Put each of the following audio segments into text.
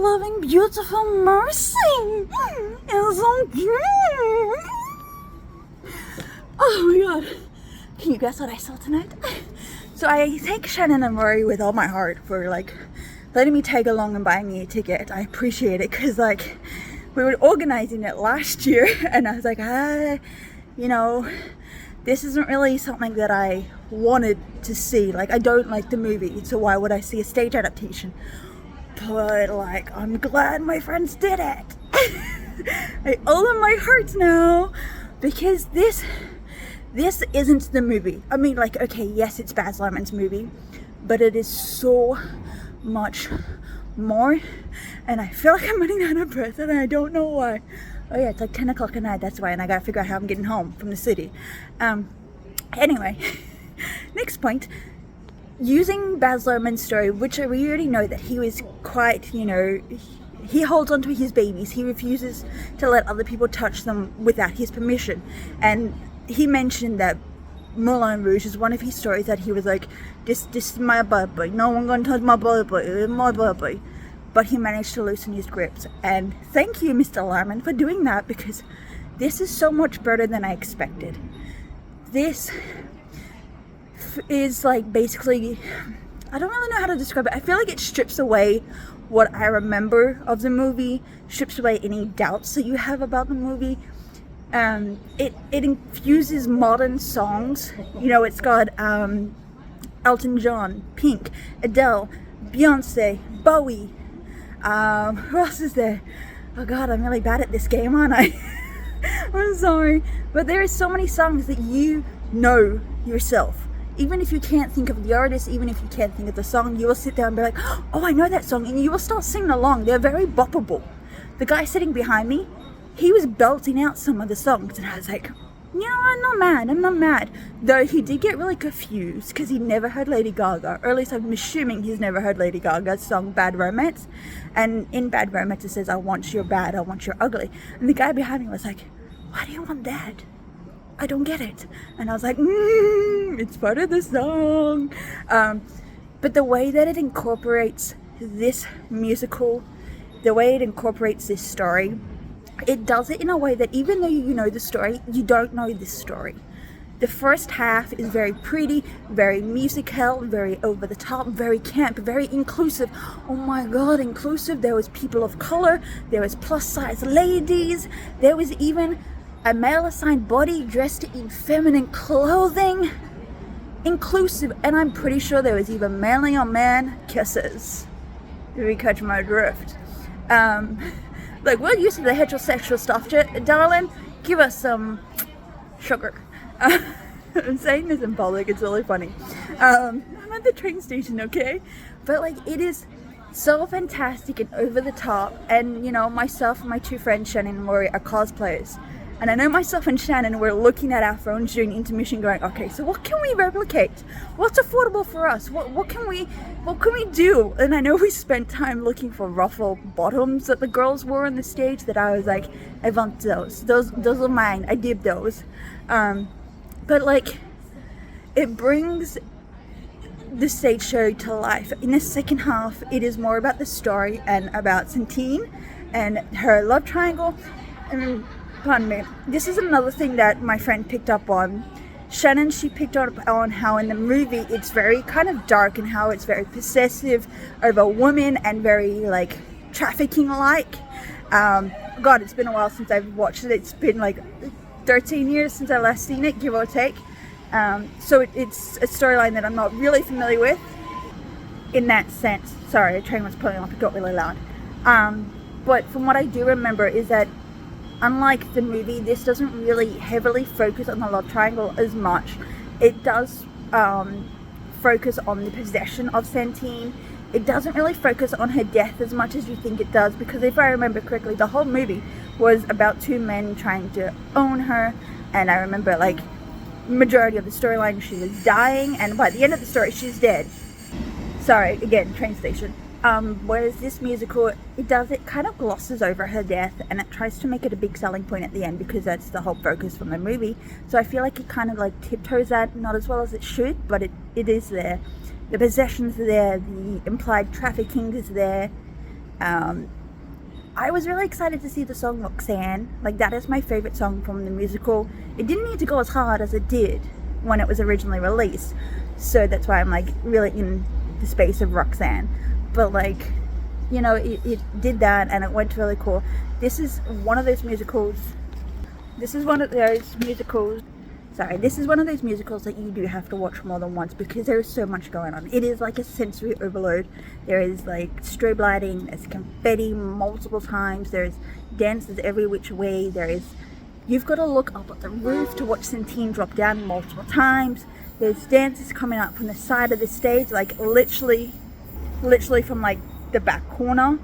loving, beautiful Mercy is so cute. Oh my god. Can you guess what I saw tonight? So I thank Shannon and Rory with all my heart for like letting me tag along and buying me a ticket. I appreciate it because like we were organizing it last year and I was like, you know, this isn't really something that I wanted to see. Like, I don't like the movie, so why would I see a stage adaptation? But like, I'm glad my friends did it. I owe them my heart now because this isn't the movie. I mean, like, okay, yes, it's Baz Luhrmann's movie, but it is so much more, and I feel like I'm running out of breath, and I don't know why. Oh yeah, it's like 10 o'clock at night, that's why, and I gotta figure out how I'm getting home from the city. Anyway, next point. Using Baz Luhrmann's story, which we already know that he was quite, you know, he holds on to his babies. He refuses to let other people touch them without his permission. And he mentioned that Moulin Rouge is one of his stories that he was like, this is my baby, no one gonna touch my baby, my baby. But he managed to loosen his grips. And thank you, Mr. Luhrmann, for doing that, because this is so much better than I expected. This is like basically, I don't really know how to describe it. I feel like it strips away what I remember of the movie, strips away any doubts that you have about the movie. It infuses modern songs. You know, it's got Elton John, Pink, Adele, Beyonce, Bowie. Who else is there? Oh god, I'm really bad at this game, aren't I? I'm sorry, but there are so many songs that you know yourself. Even if you can't think of the artist, even if you can't think of the song, you will sit there and be like, oh, I know that song, and you will start singing along. They're very boppable. The guy sitting behind me, he was belting out some of the songs, and I was like, yeah, I'm not mad. Though he did get really confused because he never heard Lady Gaga, or at least I'm assuming he's never heard Lady Gaga's song Bad Romance. And in Bad Romance it says, I want your bad, I want your ugly. And the guy behind me was like, why do you want that? I don't get it. And I was like, it's part of the song. But the way that it incorporates this musical, the way it incorporates this story, it does it in a way that even though you know the story, you don't know this story. The first half is very pretty, very musical, very over the top, very camp, very inclusive. Oh my god, inclusive. There was people of color, there was plus size ladies, there was even a male assigned body dressed in feminine clothing. Inclusive, and I'm pretty sure there was even male on man kisses. If you catch my drift. Like, we're used to the heterosexual stuff, darling. Give us some sugar. I'm saying this in public, it's really funny. I'm at the train station, okay? But like, it is so fantastic and over the top. And you know, myself and my two friends, Shannon and Rory, are cosplayers. And I know myself and Shannon were looking at our phones during intermission going, okay, so what can we replicate? What's affordable for us? What can we do? And I know we spent time looking for ruffle bottoms that the girls wore on the stage that I was like, I want those. Those are mine. I did those. But like, it brings the stage show to life. In the second half, it is more about the story and about Santine and her love triangle. And pardon me, this is another thing that my friend picked up on. Shannon, she picked up on how in the movie it's very kind of dark and how it's very possessive over women and very like trafficking like. God, it's been a while since I've watched it. It's been like 13 years since I last seen it, give or take. So it's a storyline that I'm not really familiar with in that sense. Sorry, a train was pulling off, it got really loud. But from what I do remember is that unlike the movie, this doesn't really heavily focus on the love triangle as much. It does focus on the possession of Santine. It doesn't really focus on her death as much as you think it does, because if I remember correctly, the whole movie was about two men trying to own her, and I remember like majority of the storyline she was dying, and by the end of the story she's dead. Sorry, again, train station. Whereas this musical, it kind of glosses over her death, and it tries to make it a big selling point at the end because that's the whole focus from the movie. So I feel like it kind of like tiptoes that, not as well as it should, but it is there. The possessions are there, the implied trafficking is there. I was really excited to see the song Roxanne. Like, that is my favorite song from the musical. It didn't need to go as hard as it did when it was originally released, so that's why I'm like really in the space of Roxanne. But like, you know, it did that and it went really cool. This is one of those musicals that you do have to watch more than once, because there is so much going on. It is like a sensory overload. There is like strobe lighting, there's confetti multiple times, there's dances every which way, you've got to look up at the roof to watch Centine drop down multiple times. There's dancers coming up from the side of the stage, like literally from like the back corner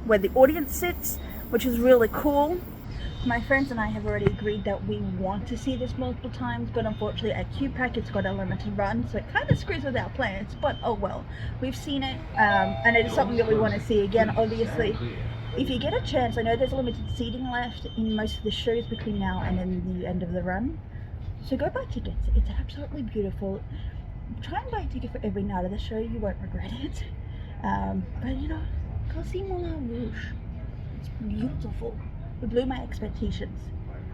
where the audience sits, which is really cool. My friends and I have already agreed that we want to see this multiple times, but unfortunately at QPAC it's got a limited run, so it kind of screws with our plans, but oh well. We've seen it, and it is something that we want to see again, obviously. If you get a chance, I know there's limited seating left in most of the shows between now and then the end of the run, so go buy tickets. It's absolutely beautiful. Try and buy a ticket for every night of the show, you won't regret it. But you know, go see Moulin Rouge. It's beautiful. It blew my expectations.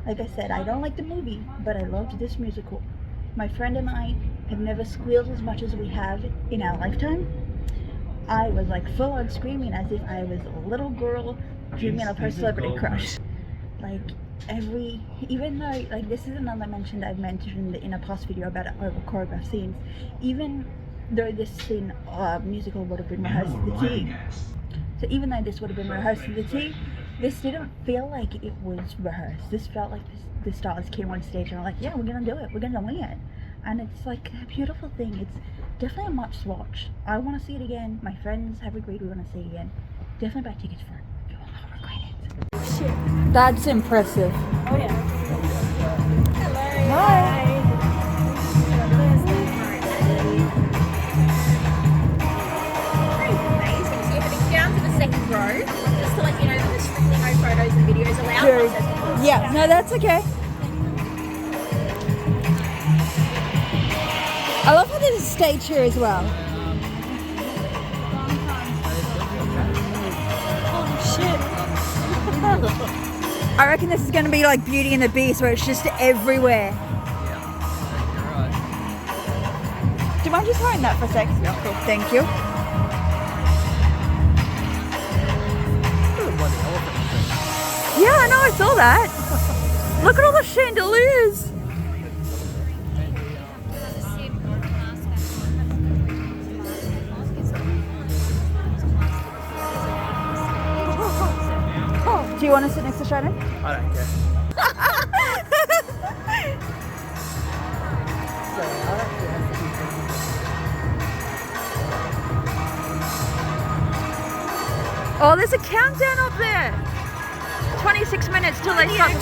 Like I said, I don't like the movie, but I loved this musical. My friend and I have never squealed as much as we have in our lifetime. I was like full on screaming as if I was a little girl dreaming of her celebrity crush. Like even though, like, this is another mention I've mentioned in a past video about over choreographed scenes, even though this scene musical would have been rehearsed to the T. So even though this would have been rehearsed to the T, this didn't feel like it was rehearsed. This felt like the stars came on stage and were like, yeah, we're gonna do it, we're gonna wing it. And it's like a beautiful thing. It's definitely a must watch. I want to see it again. My friends have agreed we want to see it again. Definitely buy tickets for it. You will not regret it. Shit. That's impressive. Oh yeah. Hello. Hi. Second row, just to let you know that there's strictly no photos and videos allowed. Yeah, no, that's okay. I love how there's a stage here as well. Oh shit. I reckon this is going to be like Beauty and the Beast, where it's just everywhere. Do you mind just holding that for a sec? Yeah. Cool, thank you. Yeah, I know, I saw that. Look at all the chandeliers. Do you want to sit next to Shannon? I don't care. Oh, there's a countdown up there. 26 minutes till they start.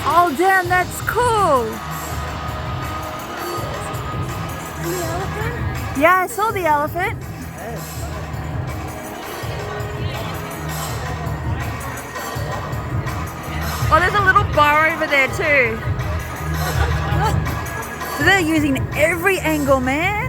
Oh damn, that's cool. The elephant? Yeah, I saw the elephant. Oh, there's a little bar over there too. So they're using every angle, man.